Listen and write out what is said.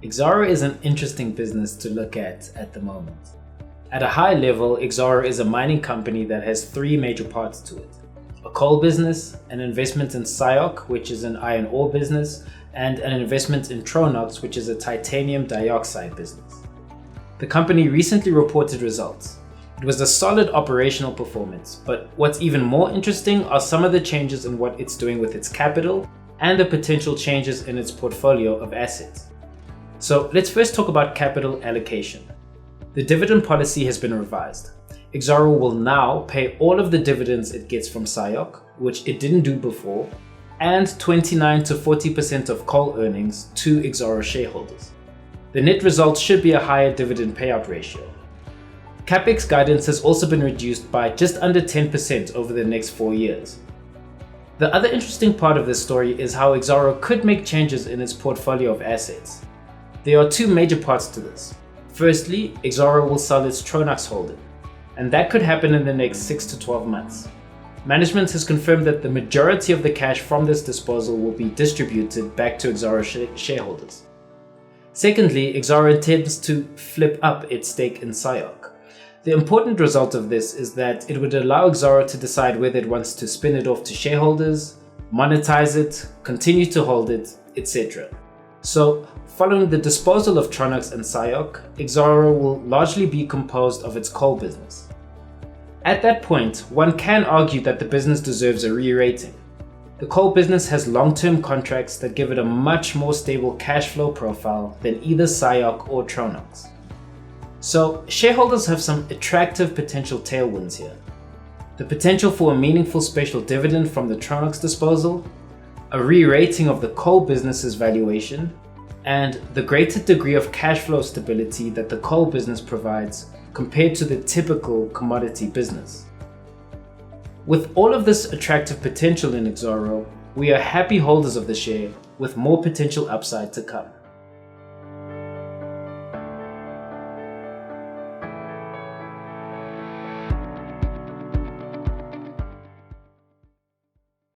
Exxaro is an interesting business to look at the moment. At a high level, Exxaro is a mining company that has three major parts to it. A coal business, an investment in SIOC, which is an iron ore business, and an investment in Tronox, which is a titanium dioxide business. The company recently reported results. It was a solid operational performance, but what's even more interesting are some of the changes in what it's doing with its capital and the potential changes in its portfolio of assets. So let's first talk about capital allocation. The dividend policy has been revised. Exxaro will now pay all of the dividends it gets from SIOC, which it didn't do before, and 29 to 40% of coal earnings to Exxaro shareholders. The net result should be a higher dividend payout ratio. CapEx guidance has also been reduced by just under 10% over the next 4 years. The other interesting part of this story is how Exxaro could make changes in its portfolio of assets. There are two major parts to this. Firstly, Exxaro will sell its Tronox holding, and that could happen in the next 6 to 12 months. Management has confirmed that the majority of the cash from this disposal will be distributed back to Exxaro shareholders. Secondly, Exxaro intends to flip up its stake in SIOC. The important result of this is that it would allow Exxaro to decide whether it wants to spin it off to shareholders, monetize it, continue to hold it, etc. So, following the disposal of Tronox and SIOC, Exxaro will largely be composed of its coal business. At that point, one can argue that the business deserves a re-rating. The coal business has long-term contracts that give it a much more stable cash flow profile than either SIOC or Tronox. So, shareholders have some attractive potential tailwinds here. The potential for a meaningful special dividend from the Tronox disposal, a re-rating of the coal business's valuation, and the greater degree of cash flow stability that the coal business provides compared to the typical commodity business. With all of this attractive potential in Exxaro, we are happy holders of the share with more potential upside to come.